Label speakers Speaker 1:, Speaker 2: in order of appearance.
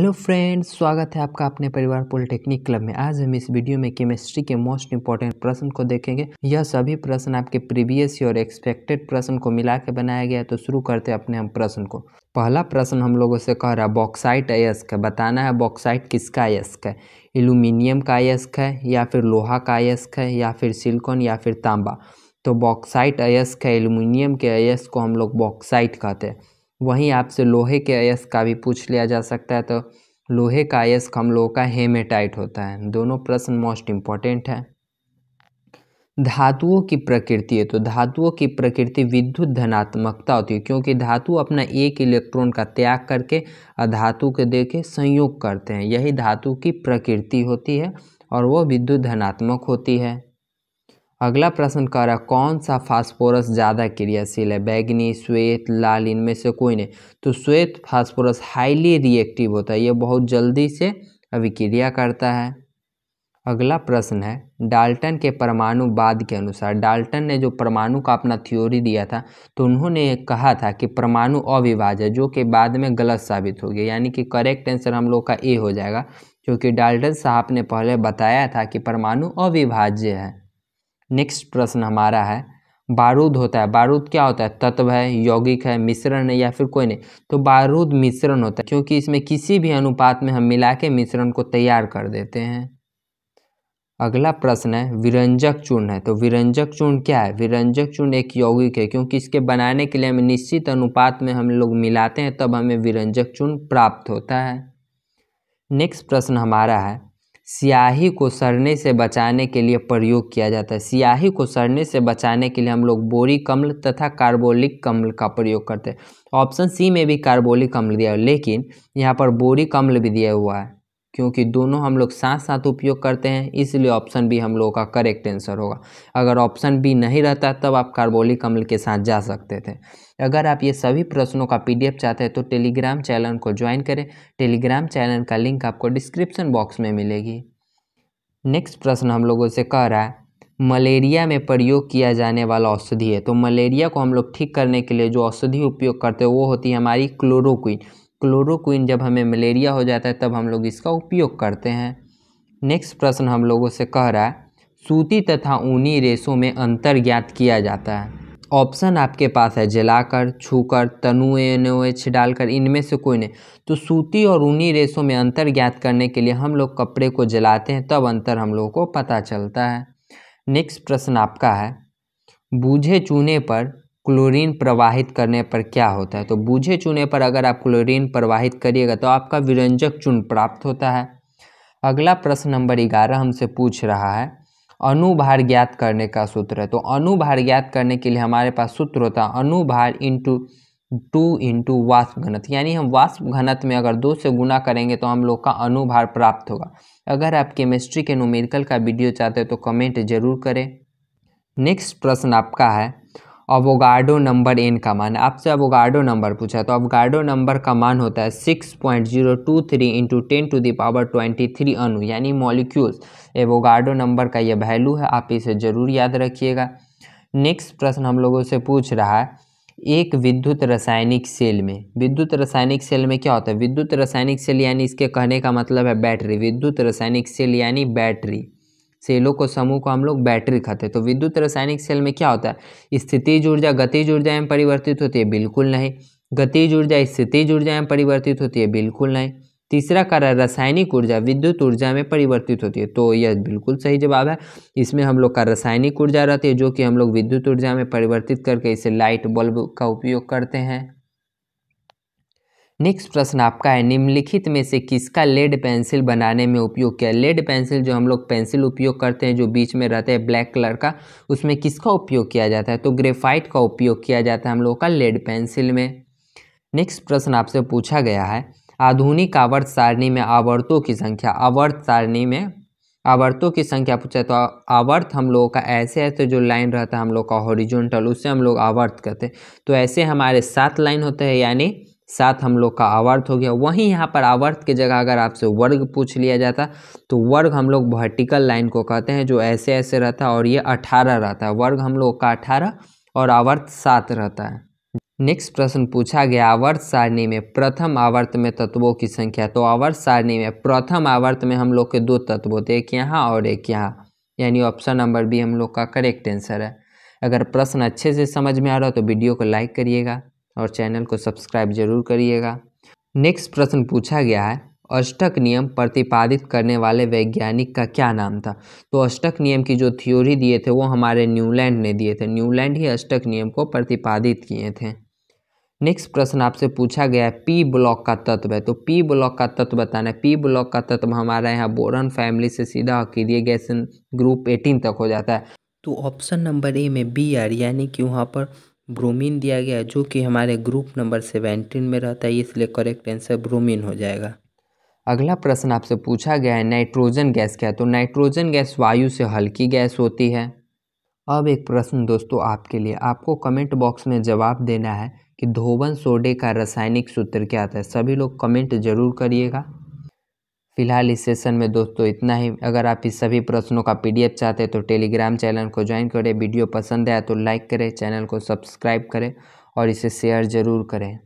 Speaker 1: Hello friends, स्वागत है आपका अपने परिवार पॉलिटेक्निक क्लब में। आज हम इस वीडियो में केमिस्ट्री के मोस्ट इंपॉर्टेंट प्रश्न को देखेंगे। यह सभी प्रश्न आपके प्रीवियस ईयर और एक्सपेक्टेड प्रश्न को मिला के बनाया गया है। तो शुरू करते हैं अपने हम प्रश्न को। पहला प्रश्न हम लोगों से कह रहा है बॉक्साइट अयस्क है। बताना है बॉक्साइट किसका अयस्क है। एल्यूमिनियम का अयस्क है या फिर लोहा का अयस्क है या फिर सिलिकॉन या फिर तांबा। तो बॉक्साइट अयस्क है। एल्यूमिनियम के अयस्क को हम लोग बॉक्साइट कहते हैं। वहीं आपसे लोहे के अयस्क का भी पूछ लिया जा सकता है। तो लोहे का अयस्क हम लोगों का हेमेटाइट होता है। दोनों प्रश्न मोस्ट इम्पॉर्टेंट है। धातुओं की प्रकृति है। तो धातुओं की प्रकृति विद्युत धनात्मकता होती है, क्योंकि धातु अपना एक इलेक्ट्रॉन का त्याग करके अधातु के देके संयोग करते हैं। यही धातु की प्रकृति होती है और वो विद्युत धनात्मक होती है। अगला प्रश्न कह रहा है कौन सा फास्फोरस ज़्यादा क्रियाशील है। बैगनी, श्वेत, लाल, इनमें से कोई नहीं। तो श्वेत फास्फोरस हाईली रिएक्टिव होता है। ये बहुत जल्दी से अभिक्रिया करता है। अगला प्रश्न है डाल्टन के परमाणुवाद के अनुसार। डाल्टन ने जो परमाणु का अपना थ्योरी दिया था, तो उन्होंने कहा था कि परमाणु अविभाज्य है, जो कि बाद में गलत साबित हो गया। यानी कि करेक्ट आंसर हम लोग का ए हो जाएगा, क्योंकि डाल्टन साहब ने पहले बताया था कि परमाणु अविभाज्य है। नेक्स्ट प्रश्न हमारा है बारूद होता है। बारूद क्या होता है। तत्व है, यौगिक है, मिश्रण है या फिर कोई नहीं। तो बारूद मिश्रण होता है, क्योंकि इसमें किसी भी अनुपात में हम मिला के मिश्रण को तैयार कर देते हैं। अगला प्रश्न है विरंजक चूर्ण है। तो विरंजक चूर्ण क्या है। विरंजक चूर्ण एक यौगिक है, क्योंकि इसके बनाने के लिए हमें निश्चित अनुपात में हम लोग मिलाते हैं, तब हमें विरंजक चूर्ण प्राप्त होता है। नेक्स्ट प्रश्न हमारा है स्याही को सड़ने से बचाने के लिए प्रयोग किया जाता है। स्याही को सड़ने से बचाने के लिए हम लोग बोरिक अम्ल तथा कार्बोलिक अम्ल का प्रयोग करते हैं। ऑप्शन सी में भी कार्बोलिक अम्ल दिया है, लेकिन यहाँ पर बोरिक अम्ल भी दिया हुआ है, क्योंकि दोनों हम लोग साथ साथ उपयोग करते हैं, इसलिए ऑप्शन बी हम लोगों का करेक्ट आंसर होगा। अगर ऑप्शन बी नहीं रहता तब आप कार्बोलिक अम्ल के साथ जा सकते थे। अगर आप ये सभी प्रश्नों का PDF चाहते हैं तो टेलीग्राम चैनल को ज्वाइन करें। टेलीग्राम चैनल का लिंक आपको डिस्क्रिप्शन बॉक्स में मिलेगी। नेक्स्ट प्रश्न हम लोगों से कह रहा है मलेरिया में प्रयोग किया जाने वाला औषधि है। तो मलेरिया को हम लोग ठीक करने के लिए जो औषधि उपयोग करते हैं वो होती है हमारी क्लोरोक्विन। क्लोरोक्विन जब हमें मलेरिया हो जाता है तब हम लोग इसका उपयोग करते हैं। नेक्स्ट प्रश्न हम लोगों से कह रहा है सूती तथा ऊनी रेशों में अंतर ज्ञात किया जाता है। ऑप्शन आपके पास है जलाकर, छूकर, तनु NaOH डालकर, इनमें से कोई नहीं। तो सूती और ऊनी रेशों में अंतर ज्ञात करने के लिए हम लोग कपड़े को जलाते हैं, तब अंतर हम लोगों को पता चलता है। नेक्स्ट प्रश्न आपका है बूझे चूने पर क्लोरीन प्रवाहित करने पर क्या होता है। तो बूझे चूने पर अगर आप क्लोरीन प्रवाहित करिएगा तो आपका विरंजक चूर्ण प्राप्त होता है। अगला प्रश्न नंबर 11 हमसे पूछ रहा है अणुभार ज्ञात करने का सूत्र है। तो अणुभार ज्ञात करने के लिए हमारे पास सूत्र होता है अणुभार इंटू 2 इंटू वाष्प घनत्व। यानी हम वाष्प घनत्व में अगर 2 से गुना करेंगे तो हम लोग का अणुभार प्राप्त होगा। अगर आप केमिस्ट्री के न्यूमेरिकल का वीडियो चाहते हैं तो कमेंट जरूर करें। नेक्स्ट प्रश्न आपका है अवोगाड्रो नंबर n का मान। आपसे अवोगाड्रो नंबर पूछा, तो अवोगाड्रो नंबर का मान होता है 6.023 इंटू 10⁻23 अणु, यानी मॉलिक्यूल्स। एवोगाड्रो नंबर का यह वैल्यू है, आप इसे जरूर याद रखिएगा। नेक्स्ट प्रश्न हम लोगों से पूछ रहा है एक विद्युत रासायनिक सेल में। विद्युत रासायनिक सेल में क्या होता है। विद्युत रासायनिक सेल यानी इसके कहने का मतलब है बैटरी। विद्युत रासायनिक सेल यानी बैटरी। सेलों को समूह को हम लोग बैटरी कहते हैं। तो विद्युत रासायनिक सेल में क्या होता है स्थितिज ऊर्जा गतिज ऊर्जा में परिवर्तित होती है, बिल्कुल नहीं। गतिज ऊर्जा स्थितिज ऊर्जा में परिवर्तित होती है, बिल्कुल नहीं। तीसरा कार्य रासायनिक ऊर्जा विद्युत ऊर्जा में परिवर्तित होती है, तो यह बिल्कुल सही जवाब है। इसमें हम लोग का रासायनिक ऊर्जा रहती है, जो कि हम लोग विद्युत ऊर्जा में परिवर्तित करके इसे लाइट बल्ब का उपयोग करते हैं। नेक्स्ट प्रश्न आपका है निम्नलिखित में से किसका लेड पेंसिल बनाने में उपयोग किया। लेड पेंसिल जो हम लोग पेंसिल उपयोग करते हैं, जो बीच में रहता है ब्लैक कलर का, उसमें किसका उपयोग किया जाता है। तो ग्रेफाइट का उपयोग किया जाता है हम लोग का लेड पेंसिल में। नेक्स्ट प्रश्न आपसे पूछा गया है आधुनिक आवर्त सारणी में आवर्तों की संख्या। आवर्त सारणी में आवर्तों की संख्या पूछा, तो आवर्त हम लोगों का ऐसे ऐसे जो लाइन रहता है हम लोग का हॉरिजॉन्टल, उससे हम लोग आवर्त कहते हैं। तो ऐसे हमारे 7 लाइन होते हैं, यानी 7 हम लोग का आवर्त हो गया। वहीं यहाँ पर आवर्त की जगह अगर आपसे वर्ग पूछ लिया जाता तो वर्ग हम लोग वर्टिकल लाइन को कहते हैं, जो ऐसे ऐसे रहता है, और ये 18 रहता है। वर्ग हम लोग का 18 और आवर्त 7 रहता है। नेक्स्ट प्रश्न पूछा गया आवर्त सारणी में प्रथम आवर्त में तत्वों की संख्या। तो आवर्त सारणी में प्रथम आवर्त में हम लोग के 2 तत्व होते, एक यहाँ और एक यहाँ, यानी ऑप्शन नंबर बी हम लोग का करेक्ट आंसर है। अगर प्रश्न अच्छे से समझ में आ रहा हो तो वीडियो को लाइक करिएगा और चैनल को सब्सक्राइब जरूर करिएगा। नेक्स्ट प्रश्न पूछा गया है अष्टक नियम प्रतिपादित करने वाले वैज्ञानिक का क्या नाम था। तो अष्टक नियम की जो थ्योरी दिए थे वो हमारे न्यूलैंड ने दिए थे। न्यूलैंड ही अष्टक नियम को प्रतिपादित किए थे। नेक्स्ट प्रश्न आपसे पूछा गया है पी ब्लॉक का तत्व है। तो पी ब्लॉक का तत्व बताना है। पी ब्लॉक का तत्व हमारा यहाँ बोरॉन फैमिली से सीधा अकेलिए गैस ग्रुप 18 तक हो जाता है। तो ऑप्शन नंबर ए में बी आर यानी कि वहाँ पर ब्रोमीन दिया गया है, जो कि हमारे ग्रुप नंबर 17 में रहता है, इसलिए करेक्ट आंसर ब्रोमीन हो जाएगा। अगला प्रश्न आपसे पूछा गया है नाइट्रोजन गैस क्या है। तो नाइट्रोजन गैस वायु से हल्की गैस होती है। अब एक प्रश्न दोस्तों आपके लिए, आपको कमेंट बॉक्स में जवाब देना है कि धोवन सोडे का रासायनिक सूत्र क्या था। सभी लोग कमेंट जरूर करिएगा। फिलहाल इस सेशन में दोस्तों इतना ही। अगर आप इस सभी प्रश्नों का PDF चाहते हैं तो टेलीग्राम चैनल को ज्वाइन करें। वीडियो पसंद आया तो लाइक करें, चैनल को सब्सक्राइब करें और इसे शेयर ज़रूर करें।